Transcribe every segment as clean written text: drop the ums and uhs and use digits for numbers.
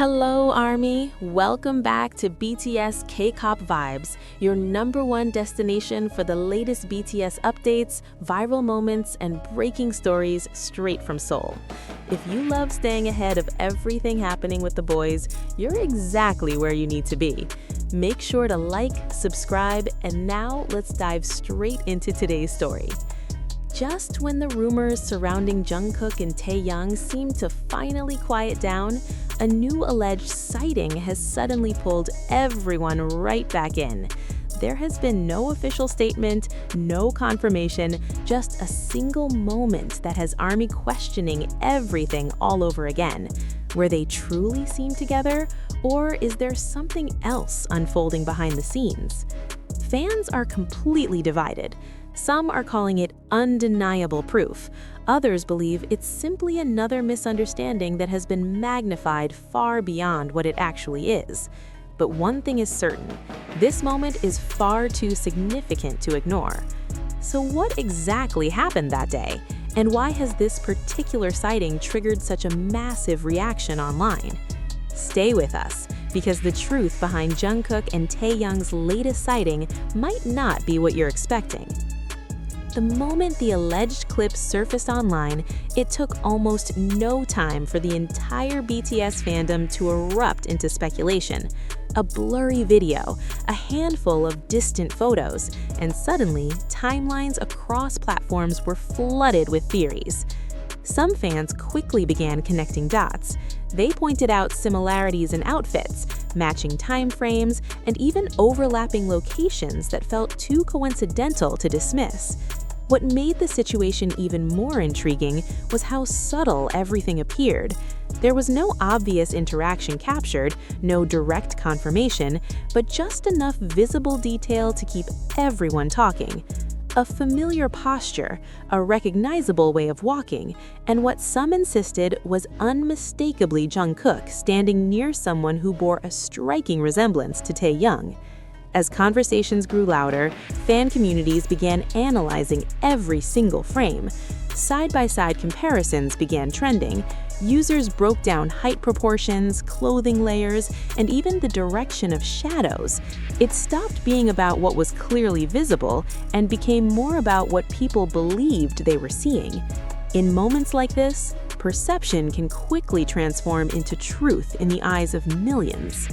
Hello ARMY! Welcome back to BTS K-pop Vibes, your #1 destination for the latest BTS updates, viral moments, and breaking stories straight from Seoul. If you love staying ahead of everything happening with the boys, you're exactly where you need to be. Make sure to like, subscribe, and now let's dive straight into today's story. Just when the rumors surrounding Jungkook and Taehyung seem to finally quiet down, a new alleged sighting has suddenly pulled everyone right back in. There has been no official statement, no confirmation, just a single moment that has ARMY questioning everything all over again. Were they truly seen together, or is there something else unfolding behind the scenes? Fans are completely divided. Some are calling it undeniable proof. Others believe it's simply another misunderstanding that has been magnified far beyond what it actually is. But one thing is certain, this moment is far too significant to ignore. So what exactly happened that day? And why has this particular sighting triggered such a massive reaction online? Stay with us, because the truth behind Jungkook and Taehyung's latest sighting might not be what you're expecting. The moment the alleged clip surfaced online, it took almost no time for the entire BTS fandom to erupt into speculation. A blurry video, a handful of distant photos, and suddenly, timelines across platforms were flooded with theories. Some fans quickly began connecting dots. They pointed out similarities in outfits, matching time frames, and even overlapping locations that felt too coincidental to dismiss. What made the situation even more intriguing was how subtle everything appeared. There was no obvious interaction captured, no direct confirmation, but just enough visible detail to keep everyone talking. A familiar posture, a recognizable way of walking, and what some insisted was unmistakably Jungkook standing near someone who bore a striking resemblance to Taehyung. As conversations grew louder, fan communities began analyzing every single frame. Side-by-side comparisons began trending. Users broke down height proportions, clothing layers, and even the direction of shadows. It stopped being about what was clearly visible and became more about what people believed they were seeing. In moments like this, perception can quickly transform into truth in the eyes of millions.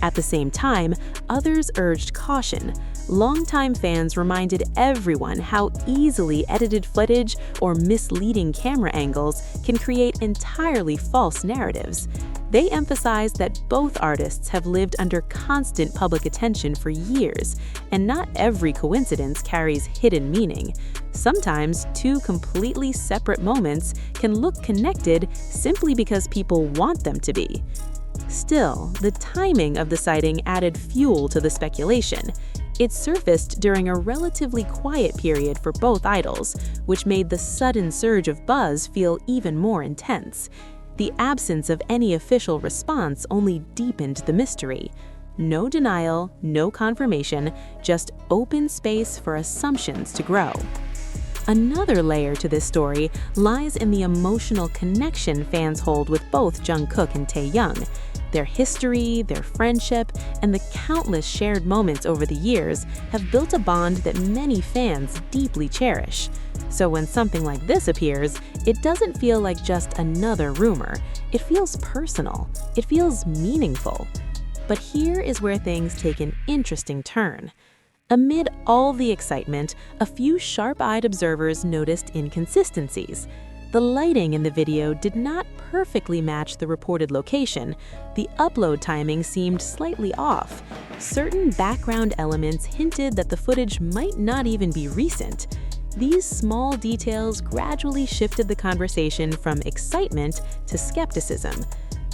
At the same time, others urged caution. Longtime fans reminded everyone how easily edited footage or misleading camera angles can create entirely false narratives. They emphasized that both artists have lived under constant public attention for years, and not every coincidence carries hidden meaning. Sometimes, two completely separate moments can look connected simply because people want them to be. Still, the timing of the sighting added fuel to the speculation. It surfaced during a relatively quiet period for both idols, which made the sudden surge of buzz feel even more intense. The absence of any official response only deepened the mystery. No denial, no confirmation, just open space for assumptions to grow. Another layer to this story lies in the emotional connection fans hold with both Jungkook and Taehyung. Their history, their friendship, and the countless shared moments over the years have built a bond that many fans deeply cherish. So when something like this appears, it doesn't feel like just another rumor. It feels personal. It feels meaningful. But here is where things take an interesting turn. Amid all the excitement, a few sharp-eyed observers noticed inconsistencies. The lighting in the video did not perfectly match the reported location. The upload timing seemed slightly off. Certain background elements hinted that the footage might not even be recent. These small details gradually shifted the conversation from excitement to skepticism.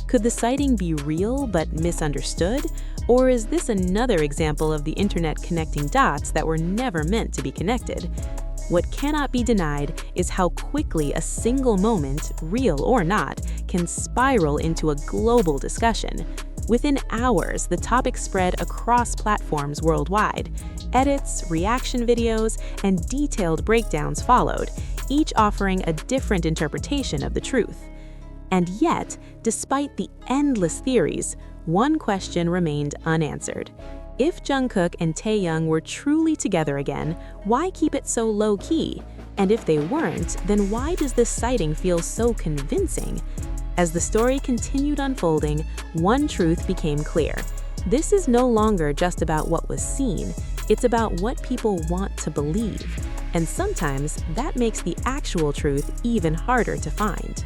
Could the sighting be real but misunderstood? Or is this another example of the internet connecting dots that were never meant to be connected? What cannot be denied is how quickly a single moment, real or not, can spiral into a global discussion. Within hours, the topic spread across platforms worldwide. Edits, reaction videos, and detailed breakdowns followed, each offering a different interpretation of the truth. And yet, despite the endless theories, one question remained unanswered. If Jungkook and Taehyung were truly together again, why keep it so low-key? And if they weren't, then why does this sighting feel so convincing? As the story continued unfolding, one truth became clear. This is no longer just about what was seen, it's about what people want to believe. And sometimes that makes the actual truth even harder to find.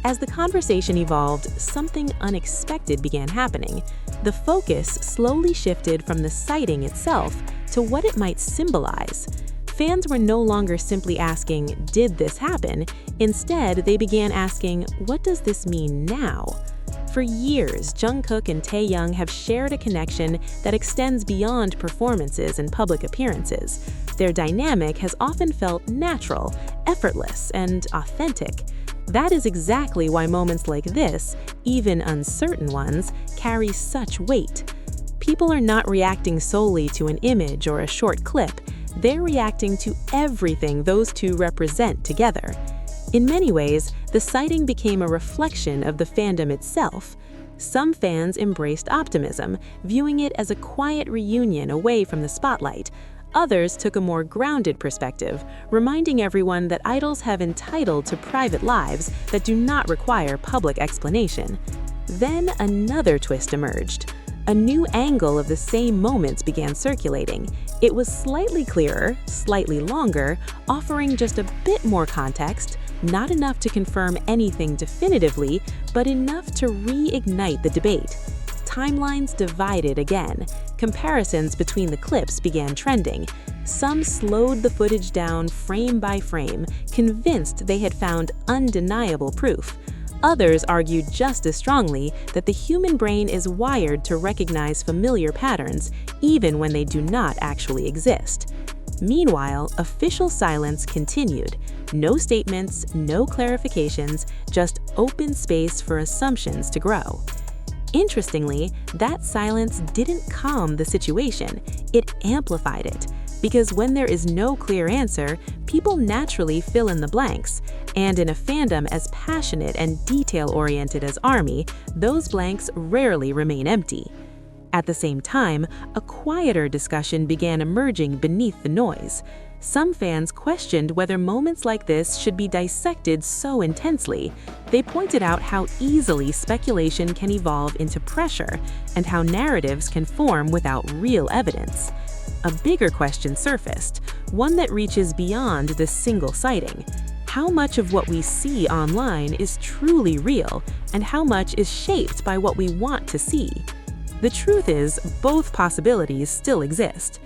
As the conversation evolved, something unexpected began happening. The focus slowly shifted from the sighting itself to what it might symbolize. Fans were no longer simply asking, "Did this happen?" Instead, they began asking, "What does this mean now?" For years, Jungkook and Taehyung have shared a connection that extends beyond performances and public appearances. Their dynamic has often felt natural, effortless, and authentic. That is exactly why moments like this, even uncertain ones, carry such weight. People are not reacting solely to an image or a short clip. They're reacting to everything those two represent together. In many ways, the sighting became a reflection of the fandom itself. Some fans embraced optimism, viewing it as a quiet reunion away from the spotlight. Others took a more grounded perspective, reminding everyone that idols have entitled to private lives that do not require public explanation. Then another twist emerged. A new angle of the same moments began circulating. It was slightly clearer, slightly longer, offering just a bit more context, not enough to confirm anything definitively, but enough to reignite the debate. Timelines divided again. Comparisons between the clips began trending. Some slowed the footage down frame by frame, convinced they had found undeniable proof. Others argued just as strongly that the human brain is wired to recognize familiar patterns, even when they do not actually exist. Meanwhile, official silence continued. No statements, no clarifications, just open space for assumptions to grow. Interestingly, that silence didn't calm the situation, it amplified it. Because when there is no clear answer, people naturally fill in the blanks. And in a fandom as passionate and detail-oriented as ARMY, those blanks rarely remain empty. At the same time, a quieter discussion began emerging beneath the noise. Some fans questioned whether moments like this should be dissected so intensely. They pointed out how easily speculation can evolve into pressure and how narratives can form without real evidence. A bigger question surfaced, one that reaches beyond this single sighting. How much of what we see online is truly real, and how much is shaped by what we want to see? The truth is, both possibilities still exist.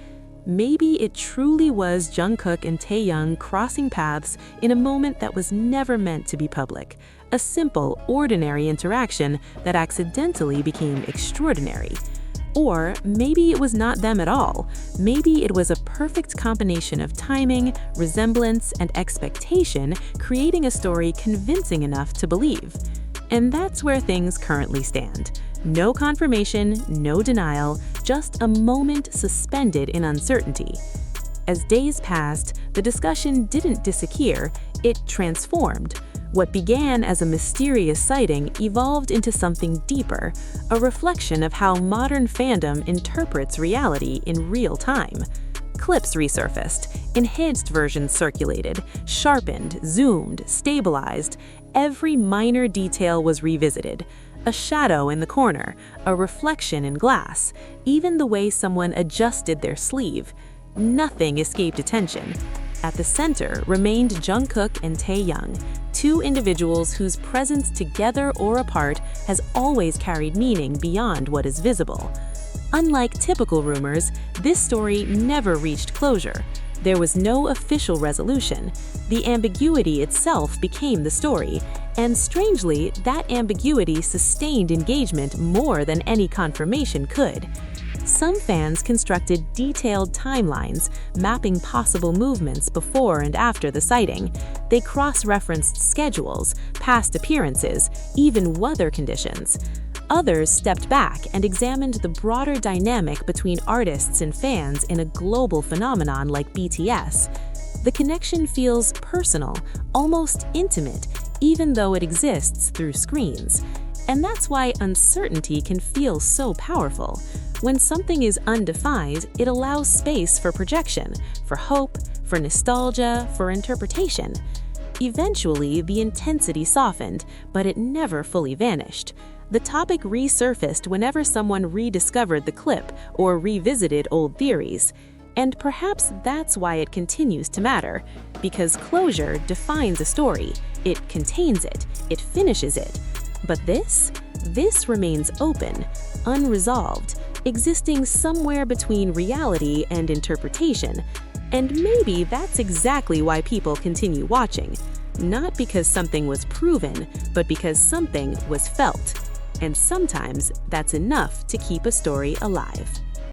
Maybe it truly was Jungkook and Taehyung crossing paths in a moment that was never meant to be public, a simple, ordinary interaction that accidentally became extraordinary. Or maybe it was not them at all. Maybe it was a perfect combination of timing, resemblance, and expectation, creating a story convincing enough to believe. And that's where things currently stand. No confirmation, no denial, just a moment suspended in uncertainty. As days passed, the discussion didn't disappear, it transformed. What began as a mysterious sighting evolved into something deeper, a reflection of how modern fandom interprets reality in real time. Clips resurfaced, enhanced versions circulated, sharpened, zoomed, stabilized. Every minor detail was revisited. A shadow in the corner, a reflection in glass, even the way someone adjusted their sleeve. Nothing escaped attention. At the center remained Jungkook and Taehyung, two individuals whose presence together or apart has always carried meaning beyond what is visible. Unlike typical rumors, this story never reached closure. There was no official resolution. The ambiguity itself became the story, and strangely, that ambiguity sustained engagement more than any confirmation could. Some fans constructed detailed timelines, mapping possible movements before and after the sighting. They cross-referenced schedules, past appearances, even weather conditions. Others stepped back and examined the broader dynamic between artists and fans in a global phenomenon like BTS. The connection feels personal, almost intimate, even though it exists through screens. And that's why uncertainty can feel so powerful. When something is undefined, it allows space for projection, for hope, for nostalgia, for interpretation. Eventually, the intensity softened, but it never fully vanished. The topic resurfaced whenever someone rediscovered the clip or revisited old theories. And perhaps that's why it continues to matter, because closure defines a story, it contains it, it finishes it. But this remains open, unresolved, existing somewhere between reality and interpretation. And maybe that's exactly why people continue watching. Not because something was proven, but because something was felt. And sometimes that's enough to keep a story alive.